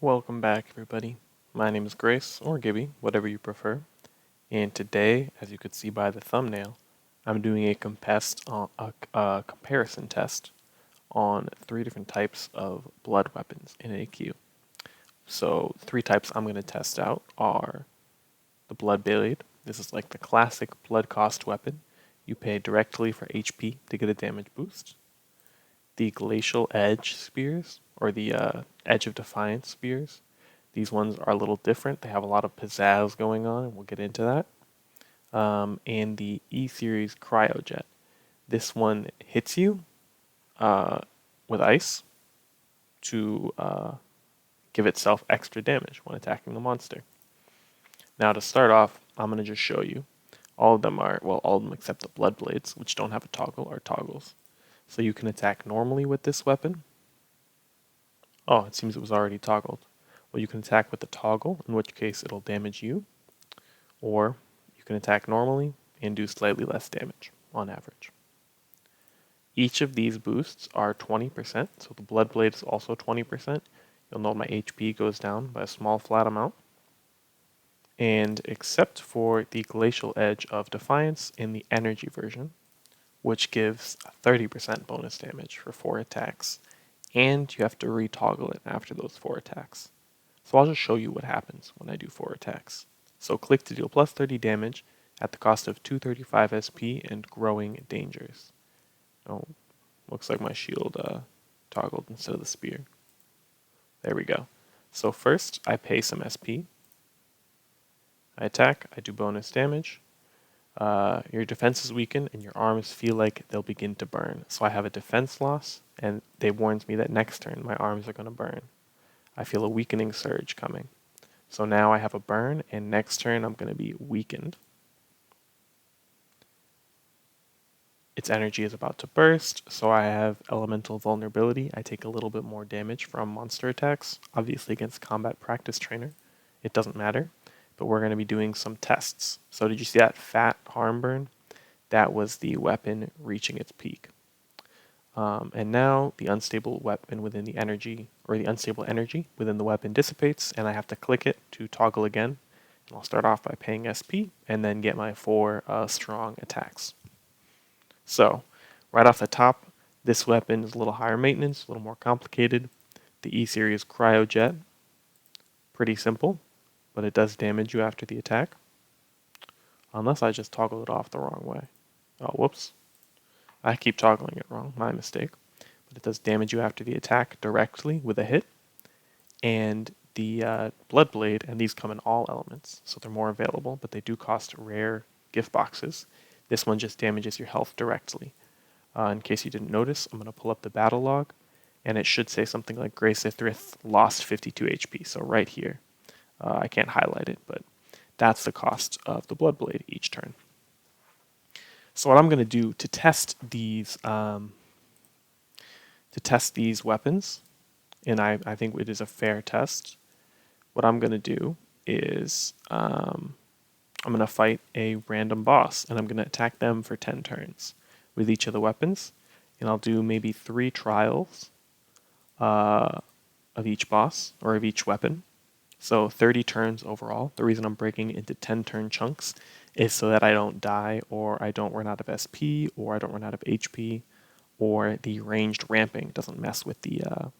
Welcome back, everybody. My name is Grace, or Gibby, whatever you prefer. And today, as you could see by the thumbnail, I'm doing a comparison test on 3 different types of blood weapons in AQ. So, 3 types I'm going to test out are the bloodblade. This is like the classic blood cost weapon. You pay directly for HP to get a damage boost. The glacial edge spears, or the Edge of Defiance spears. These ones are a little different. They have a lot of pizzazz going on, and we'll get into that. And the E-Series cryojet. This one hits you with ice to give itself extra damage when attacking the monster. Now to start off, I'm going to just show you. All of them except the bloodblades, which don't have a toggle, are toggles. So you can attack normally with this weapon. Oh, it seems it was already toggled. Well, you can attack with the toggle, in which case it'll damage you. Or you can attack normally and do slightly less damage on average. Each of these boosts are 20%, so the bloodblade is also 20%. You'll note my HP goes down by a small flat amount. And except for the Glacial Edge of Defiance in the energy version, which gives 30% bonus damage for 4 attacks, and you have to retoggle it after those 4 attacks. So I'll just show you what happens when I do 4 attacks. So click to deal plus 30 damage at the cost of 235 SP and growing dangers. Oh, looks like my shield toggled instead of the spear. There we go. So first I pay some SP. I attack, I do bonus damage. Your defense is weakened and your arms feel like they'll begin to burn. So I have a defense loss, and they warns me that next turn my arms are going to burn. I feel a weakening surge coming. So now I have a burn, and next turn I'm going to be weakened. Its energy is about to burst, so I have elemental vulnerability. I take a little bit more damage from monster attacks. Obviously against combat practice trainer, it doesn't matter. But we're going to be doing some tests. So did you see that fat harm burn? That was the weapon reaching its peak. And now the unstable weapon within the energy, or the unstable energy within the weapon dissipates, and I have to click it to toggle again. And I'll start off by paying SP, and then get my 4 strong attacks. So, right off the top, this weapon is a little higher maintenance, a little more complicated. The E-Series cryojet, pretty simple, but it does damage you after the attack. Unless I just toggle it off the wrong way. Oh, whoops. I keep toggling it wrong, my mistake. But it does damage you after the attack directly with a hit. And the bloodblade, and these come in all elements, so they're more available, but they do cost rare gift boxes. This one just damages your health directly. In case you didn't notice, I'm going to pull up the battle log, and it should say something like Grace Ithrith lost 52 HP, so right here. I can't highlight it, but that's the cost of the bloodblade each turn. So what I'm going to do to test these weapons, and I think it is a fair test, what I'm going to do is I'm going to fight a random boss, and I'm going to attack them for 10 turns with each of the weapons, and I'll do maybe 3 trials of each boss, or of each weapon. So 30 turns overall. The reason I'm breaking into 10 turn chunks is so that I don't die, or I don't run out of SP, or I don't run out of HP, or the ranged ramping doesn't mess with the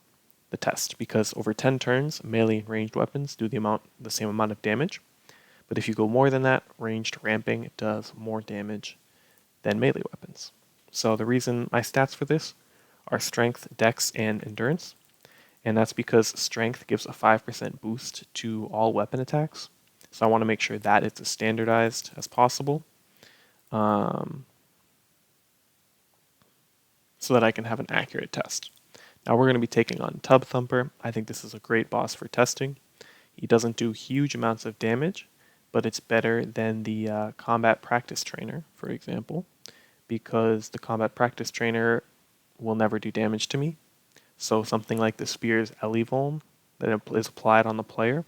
test. Because over 10 turns, melee and ranged weapons do the same amount of damage. But if you go more than that, ranged ramping does more damage than melee weapons. So the reason my stats for this are strength, dex, and endurance. And that's because strength gives a 5% boost to all weapon attacks. So I want to make sure that it's as standardized as possible, so that I can have an accurate test. Now we're going to be taking on Tub Thumper. I think this is a great boss for testing. He doesn't do huge amounts of damage, but it's better than the combat practice trainer, for example, because the combat practice trainer will never do damage to me. So something like the Spear's Elevuln that is applied on the player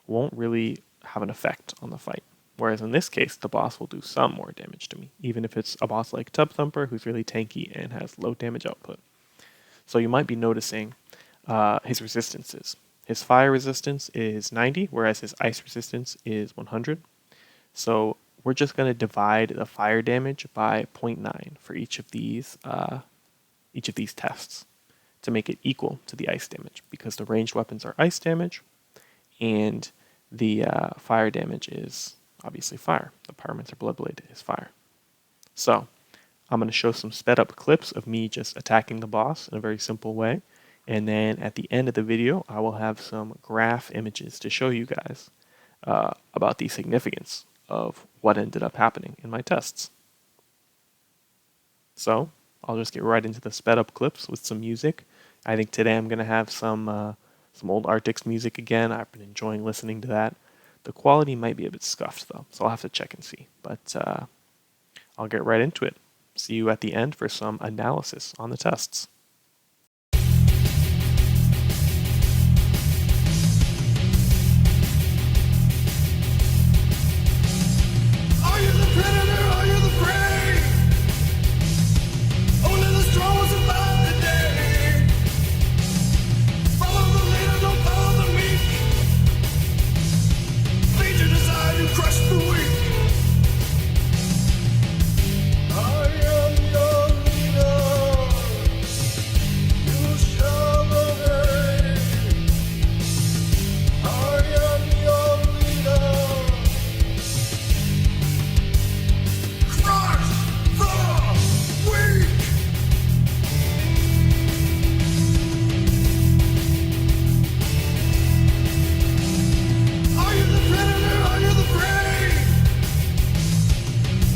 won't really have an effect on the fight. Whereas in this case, the boss will do some more damage to me, even if it's a boss like Tub Thumper, who's really tanky and has low damage output. So you might be noticing his resistances. His fire resistance is 90, whereas his ice resistance is 100. So we're just going to divide the fire damage by zero point 0.9 for each of these tests to make it equal to the ice damage, because the ranged weapons are ice damage and the fire damage is obviously fire. The Pyromancer Bloodblade is fire. So I'm going to show some sped up clips of me just attacking the boss in a very simple way. And then at the end of the video, I will have some graph images to show you guys about the significance of what ended up happening in my tests. So I'll just get right into the sped up clips with some music. I think today I'm going to have some old Arctics music again. I've been enjoying listening to that. The quality might be a bit scuffed though, so I'll have to check and see. But I'll get right into it. See you at the end for some analysis on the tests. Are you the predator? Are you the prey? Only the strong will survive the day. Follow the leader, don't follow the meek. Feed your desire to crush the weak. I am your leader. You shall obey. I am your leader. Crush the weak. Are you the predator? Are you the prey?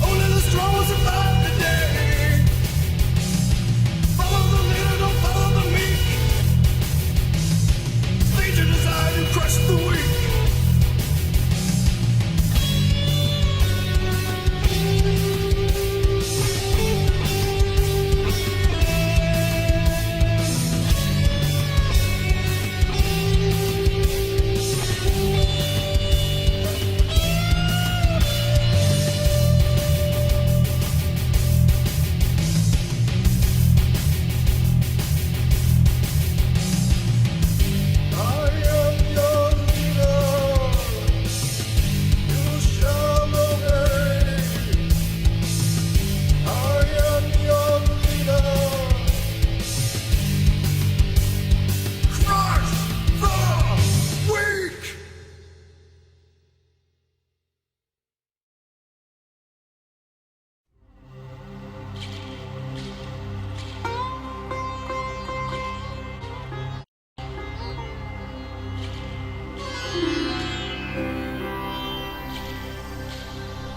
Only the strong will survive the day. Follow the leader, don't follow the meek. Feed your desire to crush the weak. I am your leader. You shall obey. I am your leader. Crush the weak.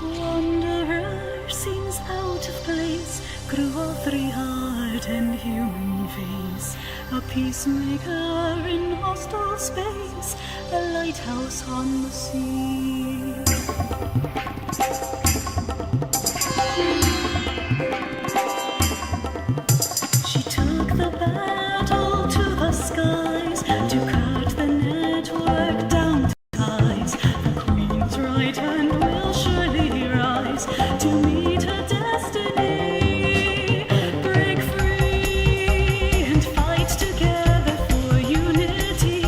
Wanderer seems out of place, grew of three-heart and human face, a peacemaker in hostile space, a lighthouse on the sea. She took the battle to the skies to cut the network down to ties. The queen's right hand will surely rise to meet her destiny. Break free and fight together for unity.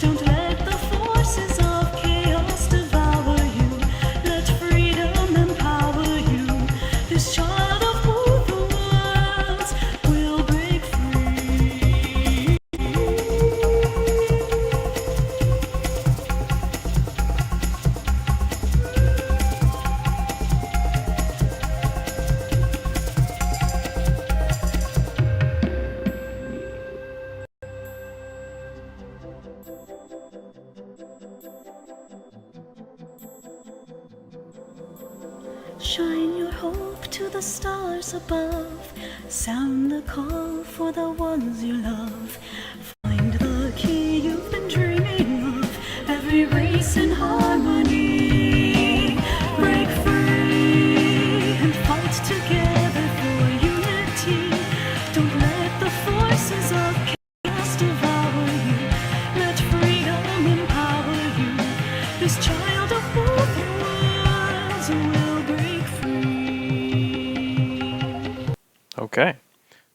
Don't let the forces of chaos devour you. Let freedom empower you. This child of both worlds will break free. Shine your hope to the stars above. Sound the call for the ones you love. Find the key you've been dreaming of. Every race in harmony. Break free and fight together for unity. Don't let the forces of chaos devour you. Let freedom empower you. This child of both worlds will break free. Okay,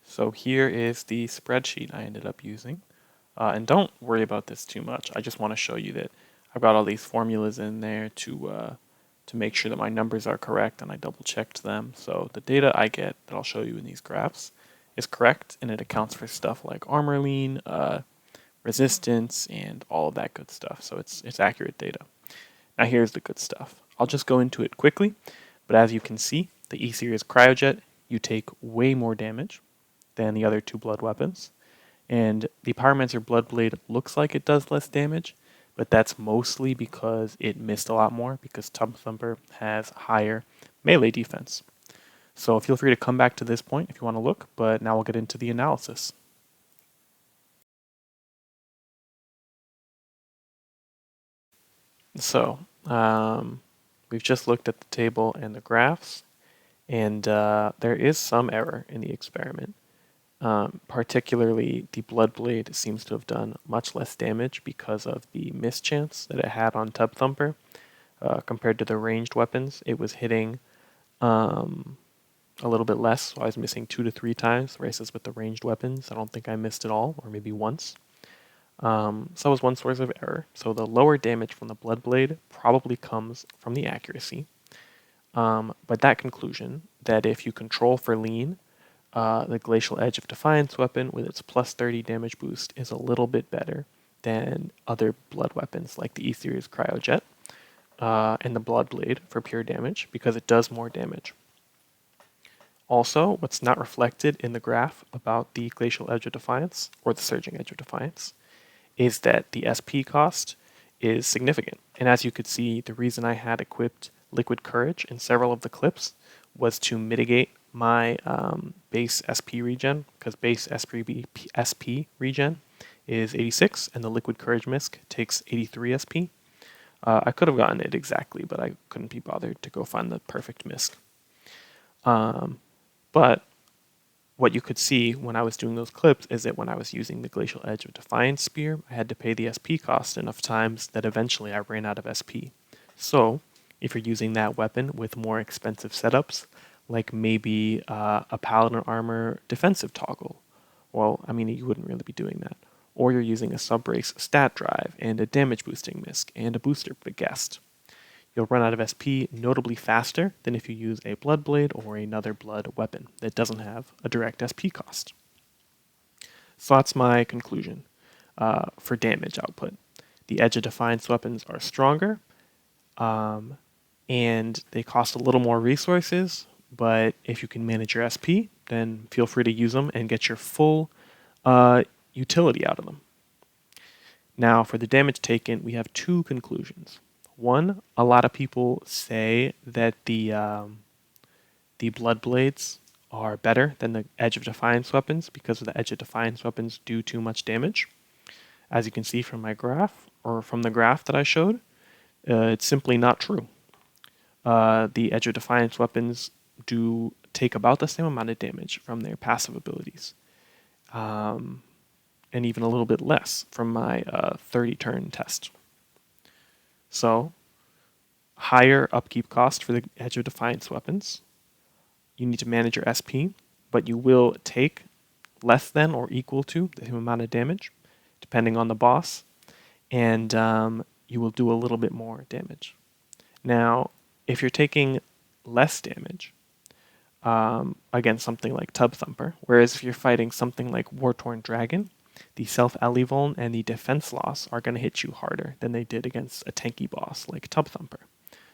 so here is the spreadsheet I ended up using. And don't worry about this too much. I just want to show you that I've got all these formulas in there to make sure that my numbers are correct, and I double checked them. So the data I get that I'll show you in these graphs is correct, and it accounts for stuff like armor lean, resistance, and all of that good stuff. So it's accurate data. Now here's the good stuff. I'll just go into it quickly, but as you can see, the E-Series cryojet, you take way more damage than the other two blood weapons. And the Pyromancer Bloodblade looks like it does less damage, but that's mostly because it missed a lot more because Tub Thumper has higher melee defense. So feel free to come back to this point if you want to look, but now we'll get into the analysis. So we've just looked at the table and the graphs, and there is some error in the experiment. Particularly, the Bloodblade seems to have done much less damage because of the miss chance that it had on Tub Thumper. Compared to the ranged weapons, it was hitting a little bit less, so I was missing 2 to 3 times, whereas with the ranged weapons, I don't think I missed at all, or maybe once. So that was one source of error. So the lower damage from the Bloodblade probably comes from the accuracy. But that conclusion, that if you control for lean, the Glacial Edge of Defiance weapon with its plus 30 damage boost is a little bit better than other blood weapons like the E-Series cryojet and the Bloodblade for pure damage because it does more damage. Also, what's not reflected in the graph about the Glacial Edge of Defiance or the Surging Edge of Defiance is that the SP cost is significant. And as you could see, the reason I had equipped Liquid Courage in several of the clips was to mitigate my base SP regen, because base SP regen is 86, and the Liquid Courage misc takes 83 SP. I could have gotten it exactly, but I couldn't be bothered to go find the perfect misc. But what you could see when I was doing those clips is that when I was using the Glacial Edge of Defiance Spear, I had to pay the SP cost enough times that eventually I ran out of SP. So, if you're using that weapon with more expensive setups, like maybe a Paladin Armor defensive toggle, well, I mean, you wouldn't really be doing that. Or you're using a sub-race stat drive and a damage boosting misc and a booster guest. You'll run out of SP notably faster than if you use a Bloodblade or another blood weapon that doesn't have a direct SP cost. So that's my conclusion for damage output. The Edge of Defiance weapons are stronger, and they cost a little more resources, but if you can manage your SP, then feel free to use them and get your full utility out of them. Now, for the damage taken, we have two conclusions. One, a lot of people say that the Bloodblades are better than the Edge of Defiance weapons because the Edge of Defiance weapons do too much damage. As you can see from my graph, or from the graph that I showed, it's simply not true. The Edge of Defiance weapons do take about the same amount of damage from their passive abilities. And even a little bit less from my 30 turn test. So, higher upkeep cost for the Edge of Defiance weapons. You need to manage your SP, but you will take less than or equal to the same amount of damage, depending on the boss, and you will do a little bit more damage. Now, if you're taking less damage against something like Tub Thumper, whereas if you're fighting something like War-Torn Dragon, the self-Alivuln and the defense loss are going to hit you harder than they did against a tanky boss like Tub Thumper.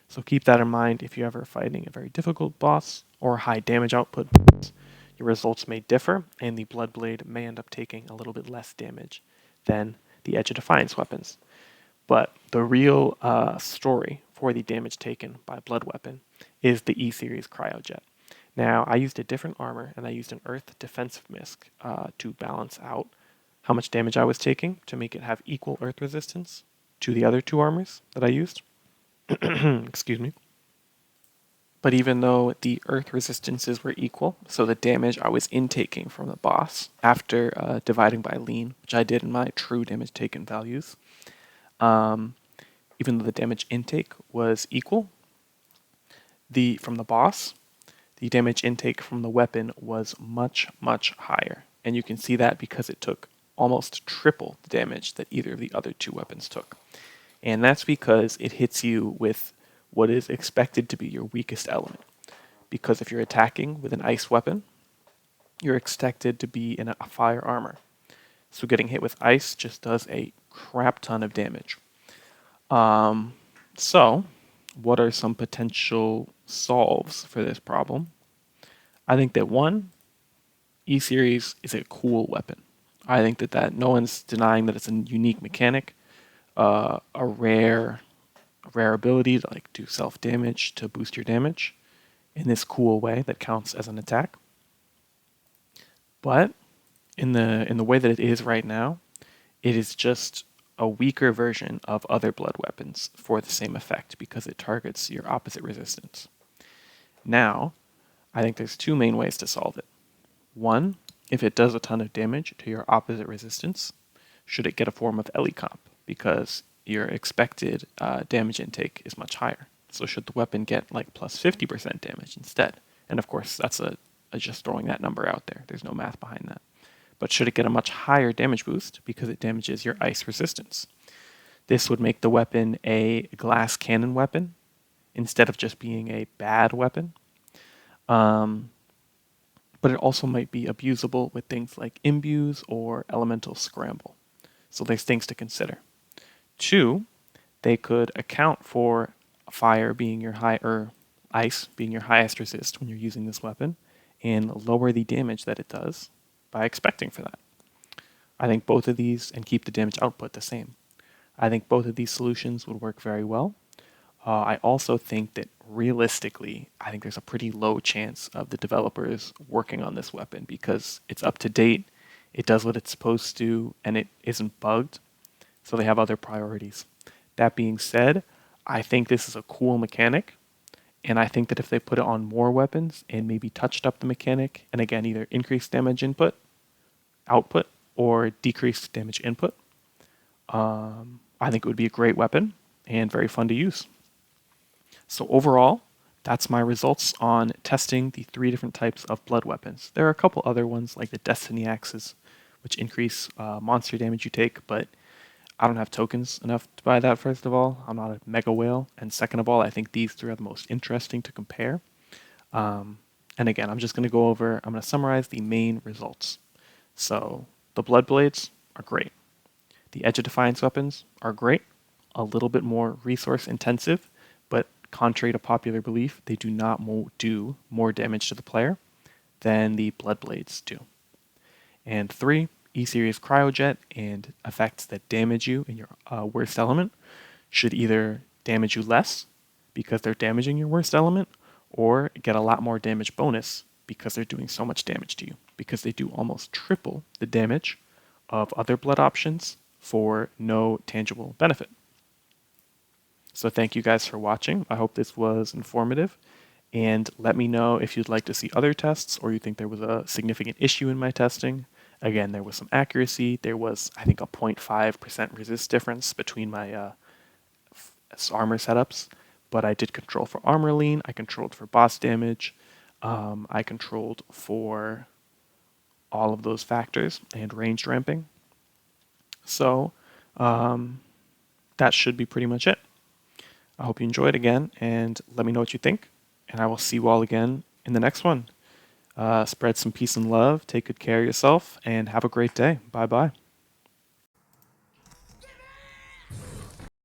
So keep that in mind if you're ever fighting a very difficult boss or high damage output boss. Your results may differ, and the Bloodblade may end up taking a little bit less damage than the Edge of Defiance weapons. But the real story for the damage taken by Blood Weapon is the E-Series cryojet. Now, I used a different armor, and I used an Earth defensive misc to balance out how much damage I was taking to make it have equal Earth resistance to the other two armors that I used. Excuse me. But even though the Earth resistances were equal, so the damage I was intaking from the boss after dividing by lean, which I did in my true damage taken values, even though the damage intake was equal, from the boss, the damage intake from the weapon was much, much higher. And you can see that because it took almost triple the damage that either of the other two weapons took. And that's because it hits you with what is expected to be your weakest element. Because if you're attacking with an ice weapon, you're expected to be in a fire armor. So getting hit with ice just does a crap ton of damage. So, what are some potential solves for this problem? I think that one, E series is a cool weapon. I think that no one's denying that it's a unique mechanic, a rare ability to like do self damage to boost your damage in this cool way that counts as an attack. But in the way that it is right now, it is just a weaker version of other blood weapons for the same effect because it targets your opposite resistance. Now, I think there's two main ways to solve it. One, if it does a ton of damage to your opposite resistance, should it get a form of Ellie comp because your expected damage intake is much higher. So should the weapon get like plus 50% damage instead? And of course, that's just throwing that number out there. There's no math behind that. But should it get a much higher damage boost because it damages your ice resistance? This would make the weapon a glass cannon weapon instead of just being a bad weapon. But it also might be abusable with things like imbues or elemental scramble. So there's things to consider. Two, they could account for fire being your or ice being your highest resist when you're using this weapon and lower the damage that it does by expecting for that. I think both of these, and keep the damage output the same. I think both of these solutions would work very well. I also think that realistically, I think there's a pretty low chance of the developers working on this weapon because it's up to date, it does what it's supposed to, and it isn't bugged. So they have other priorities. That being said, I think this is a cool mechanic, and I think that if they put it on more weapons and maybe touched up the mechanic, and again, either increased damage output, or decreased damage input, I think it would be a great weapon and very fun to use. So overall, that's my results on testing the 3 different types of blood weapons. There are a couple other ones like the Destiny Axes, which increase monster damage you take, but I don't have tokens enough to buy that, first of all. I'm not a mega whale. And second of all, I think these 3 are the most interesting to compare. And again, I'm just going to summarize the main results. So the bloodblades are great. The Edge of Defiance weapons are great. A little bit more resource intensive, but contrary to popular belief, they do not do more damage to the player than the bloodblades do. And 3, E-Series cryojet and effects that damage you in your worst element should either damage you less because they're damaging your worst element, or get a lot more damage bonus because they're doing so much damage to you, because they do almost triple the damage of other blood options for no tangible benefit. So thank you guys for watching. I hope this was informative. And let me know if you'd like to see other tests or you think there was a significant issue in my testing. Again, there was some accuracy. There was, I think, a 0.5% resist difference between my armor setups. But I did control for armor lean. I controlled for boss damage. I controlled for all of those factors and ranged ramping. So that should be pretty much it. I hope you enjoyed again, and let me know what you think. And I will see you all again in the next one. Spread some peace and love, take good care of yourself, and have a great day. Bye-bye.